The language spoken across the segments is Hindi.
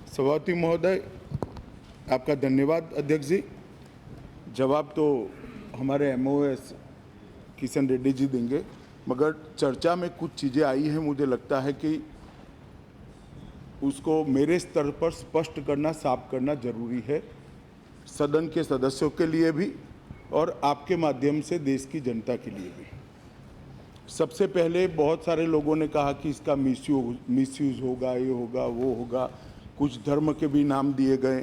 सभापति महोदय, आपका धन्यवाद। अध्यक्ष जी, जवाब तो हमारे MOS किशन रेड्डी जी देंगे, मगर चर्चा में कुछ चीज़ें आई हैं, मुझे लगता है कि उसको मेरे स्तर पर स्पष्ट करना, साफ करना जरूरी है, सदन के सदस्यों के लिए भी और आपके माध्यम से देश की जनता के लिए भी। सबसे पहले बहुत सारे लोगों ने कहा कि इसका मिसयूज होगा, ये होगा, वो होगा। कुछ धर्म के भी नाम दिए गए,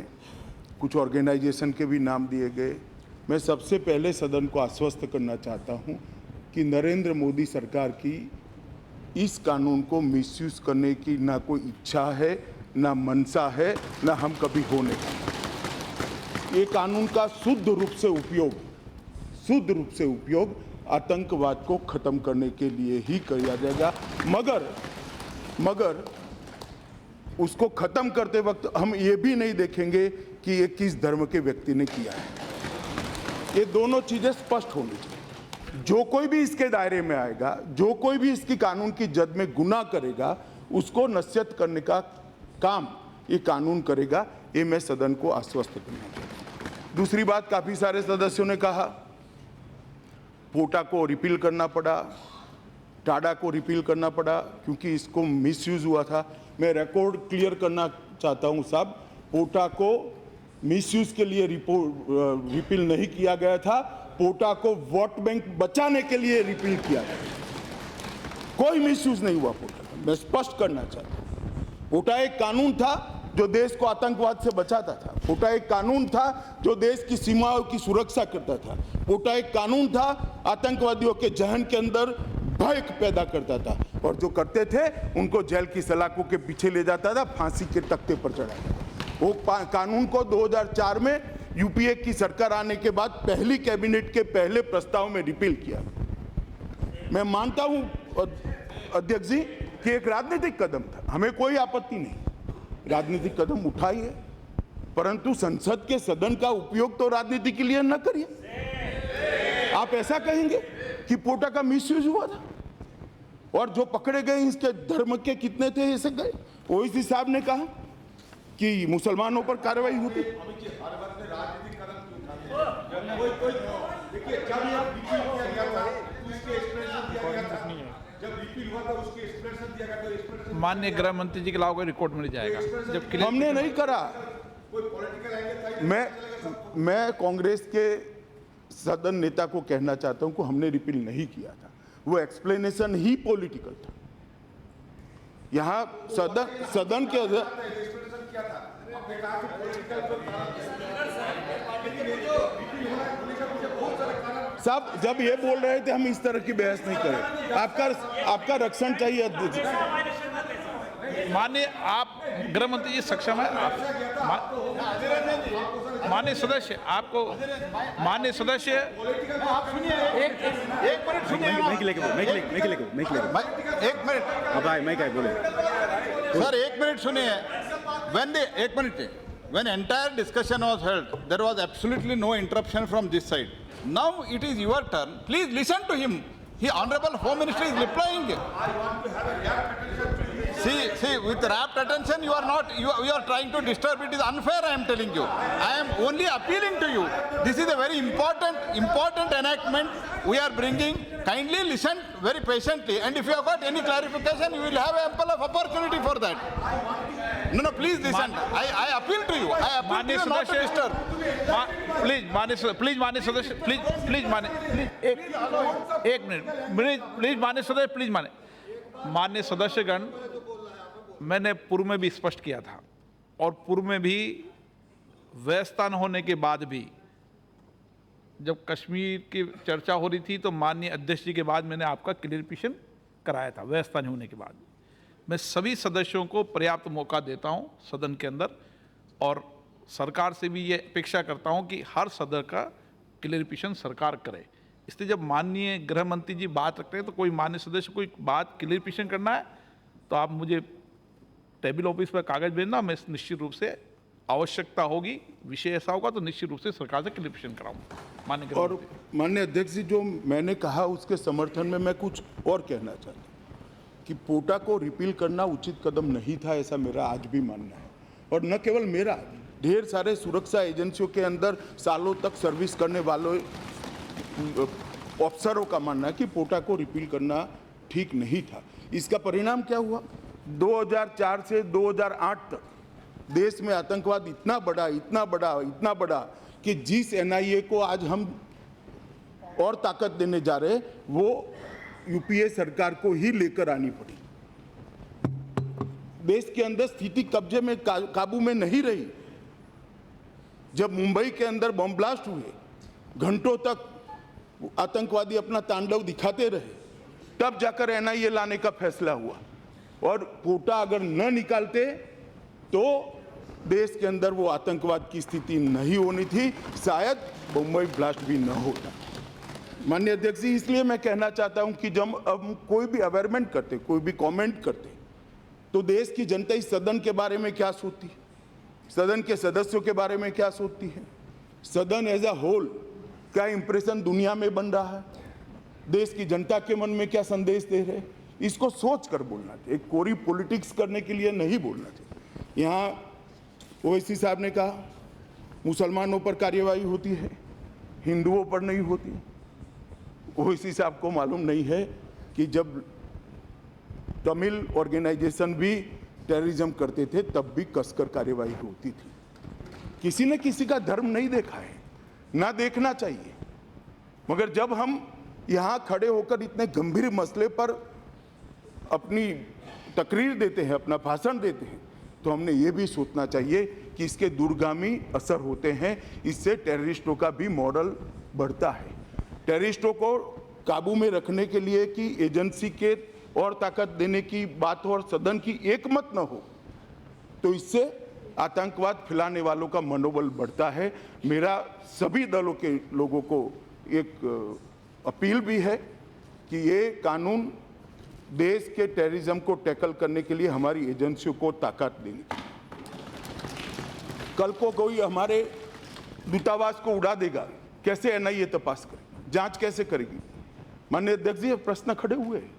कुछ ऑर्गेनाइजेशन के भी नाम दिए गए। मैं सबसे पहले सदन को आश्वस्त करना चाहता हूँ कि नरेंद्र मोदी सरकार की इस कानून को मिसयूज करने की ना कोई इच्छा है, ना मनसा है, ना हम कभी होने देंगे। ये कानून का शुद्ध रूप से उपयोग आतंकवाद को खत्म करने के लिए ही किया जाएगा। मगर उसको खत्म करते वक्त हम ये भी नहीं देखेंगे कि ये किस धर्म के व्यक्ति ने किया है। ये दोनों चीजें स्पष्ट होनी चाहिए। जो कोई भी इसके दायरे में आएगा, जो कोई भी इसकी कानून की जद में गुनाह करेगा, उसको नसीहत करने का काम ये कानून करेगा। ये मैं सदन को आश्वस्त करना चाहता हूं। दूसरी बात, काफी सारे सदस्यों ने कहा पोटा को रिपील करना पड़ा, टाडा को रिपील करना पड़ा क्योंकि इसको मिसयूज हुआ था। मैं रिकॉर्ड क्लियर करना चाहता हूं साहब, पोटा को मिसयूज के लिए रिपील नहीं किया गया था, पोटा को वोट बैंक बचाने के लिए रिपील किया गया। कोई मिसयूज नहीं हुआ पोटा का, मैं स्पष्ट करना चाहता हूं। पोटा एक कानून था जो देश को आतंकवाद से बचाता था। पोटा एक कानून था जो देश की सीमाओं की सुरक्षा करता था। पोटा एक कानून था आतंकवादियों के जहन के अंदर भय पैदा करता था, और जो करते थे उनको जेल की सलाखों के पीछे ले जाता था, फांसी के तख्ते पर चढ़ाता था। वो कानून को 2004 में यूपीए की सरकार आने के बाद पहली कैबिनेट के पहले प्रस्ताव में रिपील किया। मैं मानता हूं अध्यक्ष जी कि एक राजनीतिक कदम था, हमें कोई आपत्ति नहीं, राजनीतिक कदम उठाइए, परंतु संसद के सदन का उपयोग तो राजनीति के लिए न करिए। आप ऐसा कहेंगे कि पोटा का मिसयूज हुआ था और जो पकड़े गए इसके धर्म के कितने थे ऐसे गए। ओवैसी साहब ने कहा कि मुसलमानों पर कार्रवाई होती। माननीय गृह मंत्री जी के अलावा कोई रिकॉर्ड मिल जाएगा। जब हमने नहीं करा। मैं कांग्रेस के सदन नेता को कहना चाहता हूं कि हमने रिपील नहीं किया था, वो एक्सप्लेनेशन ही पॉलिटिकल था। यहां सदन के साहब जब ये बोल रहे थे हम इस तरह की बहस नहीं करें। आपका रक्षण चाहिए अध्यक्ष। माननीय आप गृह मंत्री जी सक्षम है। माननीय सदस्य आपको माननीय सदस्य एक मिनट सुनिए। एक मिनट बोले सर, एक मिनट सुनिए। When entire discussion was held, there was absolutely no interruption from this side. Now it is your turn. Please listen to him. The Honorable Home Minister is replying. See, with rapt attention, you are trying to disturb. It is unfair, I am telling you. I am only appealing to you. This is a very important enactment we are bringing. Kindly listen very patiently, and if you have got any clarification, you will have ample of opportunity for that. No, please listen. I appeal to you. I appeal to you not to disturb. Please माननीय सदस्य, प्लीज माननीय सदस्यगण, मैंने पूर्व में भी स्पष्ट किया था और पूर्व में भी व्यवस्था न होने के बाद भी जब कश्मीर की चर्चा हो रही थी तो माननीय अध्यक्ष जी के बाद मैंने आपका क्लियरिफिकेशन कराया था। व्यवस्था नहीं होने के बाद मैं सभी सदस्यों को पर्याप्त मौका देता हूं सदन के अंदर, और सरकार से भी ये अपेक्षा करता हूं कि हर सदन का क्लियरिफिकेशन सरकार करे। इसलिए जब माननीय गृह मंत्री जी बात रखते हैं तो कोई माननीय सदस्य कोई बात क्लियरिफिकेशन करना है तो आप मुझे टेबल ऑफिस पर कागज भेजना, मैं निश्चित रूप से आवश्यकता होगी, विषय ऐसा होगा तो निश्चित रूप से सरकार से क्लियरिफिकेशन कराऊंगा। माननीय और माननीय अध्यक्ष जी, जो मैंने कहा उसके समर्थन में मैं कुछ और कहना चाहता हूँ कि पोटा को रिपील करना उचित कदम नहीं था, ऐसा मेरा आज भी मानना है। और न केवल मेरा, ढेर सारे सुरक्षा एजेंसियों के अंदर सालों तक सर्विस करने वालों अफसरों का मानना है कि पोटा को रिपील करना ठीक नहीं था। इसका परिणाम क्या हुआ? 2004 से 2008 तक देश में आतंकवाद इतना बड़ा कि जिस एनआईए को आज हम और ताकत देने जा रहे हैं वो यूपीए सरकार को ही लेकर आनी पड़ी। देश के अंदर स्थिति कब्जे में काबू में नहीं रही। जब मुंबई के अंदर बम ब्लास्ट हुए, घंटों तक आतंकवादी अपना तांडव दिखाते रहे, तब जाकर एनआईए लाने का फैसला हुआ। और पोटा अगर न निकालते तो देश के अंदर वो आतंकवाद की स्थिति नहीं होनी थी, शायद मुंबई ब्लास्ट भी न होता। माननीय अध्यक्ष जी, इसलिए मैं कहना चाहता हूं कि जब हम कोई भी अवेयरमेंट करते, कोई भी कमेंट करते, तो देश की जनता इस सदन के बारे में क्या सोचती है, सदन के सदस्यों के बारे में क्या सोचती है, सदन एज अ होल क्या इंप्रेशन दुनिया में बन रहा है, देश की जनता के मन में क्या संदेश दे रहे, इसको सोच कर बोलना चाहिए। कोरी पॉलिटिक्स करने के लिए नहीं बोलना चाहिए। यहाँ ओवैसी साहब ने कहा मुसलमानों पर कार्यवाही होती है, हिंदुओं पर नहीं होती। ओवैसी साहब को मालूम नहीं है कि जब तमिल ऑर्गेनाइजेशन भी टेररिज्म करते थे तब भी कसकर कार्यवाही होती थी। किसी ने किसी का धर्म नहीं देखा है, ना देखना चाहिए। मगर जब हम यहाँ खड़े होकर इतने गंभीर मसले पर अपनी तकरीर देते हैं, अपना भाषण देते हैं, तो हमने ये भी सोचना चाहिए कि इसके दूरगामी असर होते हैं। इससे टेररिस्टों का भी मॉडल बढ़ता है। टेररिस्टों को काबू में रखने के लिए कि एजेंसी के और ताकत देने की बात हो और सदन की एकमत न हो, तो इससे आतंकवाद फैलाने वालों का मनोबल बढ़ता है। मेरा सभी दलों के लोगों को एक अपील भी है कि ये कानून देश के टेररिज्म को टैकल करने के लिए हमारी एजेंसियों को ताकत देनी। कल को कोई हमारे दूतावास को उड़ा देगा, कैसे एनआईए तपास करेगी, जांच कैसे करेगी? माननीय अध्यक्ष जी, प्रश्न खड़े हुए हैं।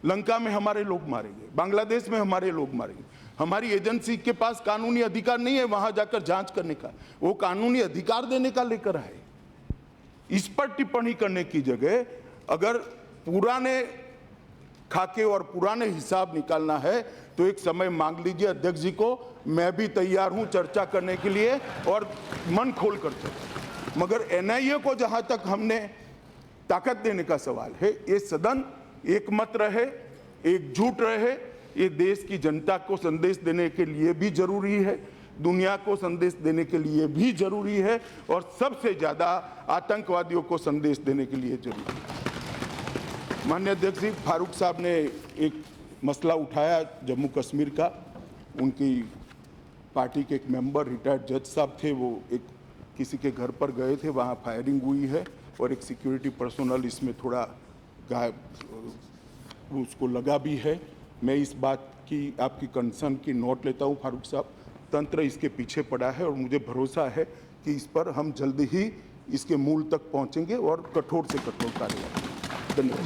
लंका में हमारे लोग मारे गए, बांग्लादेश में हमारे लोग मारे गए। हमारी एजेंसी के पास कानूनी अधिकार नहीं है वहां जाकर जांच करने का, वो कानूनी अधिकार देने का लेकर आए। इस पर टिप्पणी करने की जगह अगर पुराने खाके और पुराने हिसाब निकालना है तो एक समय मांग लीजिए अध्यक्ष जी को। मैं भी तैयार हूं चर्चा करने के लिए और मन खोल कर चर्चा। मगर एनआईए को जहां तक हमने ताकत देने का सवाल है, ये सदन एकमत रहे, एकजुट रहे। ये देश की जनता को संदेश देने के लिए भी जरूरी है, दुनिया को संदेश देने के लिए भी जरूरी है, और सबसे ज्यादा आतंकवादियों को संदेश देने के लिए जरूरी है। माननीय अध्यक्ष जी, फारूक साहब ने एक मसला उठाया जम्मू कश्मीर का। उनकी पार्टी के एक मेंबर, रिटायर्ड जज साहब थे, वो एक किसी के घर पर गए थे, वहाँ फायरिंग हुई है और एक सिक्योरिटी पर्सनल इसमें थोड़ा उसको लगा भी है। मैं इस बात की आपकी कंसर्न की नोट लेता हूँ फारूक साहब। तंत्र इसके पीछे पड़ा है और मुझे भरोसा है कि इस पर हम जल्दी ही इसके मूल तक पहुँचेंगे और कठोर से कठोर कार्रवाई। धन्यवाद।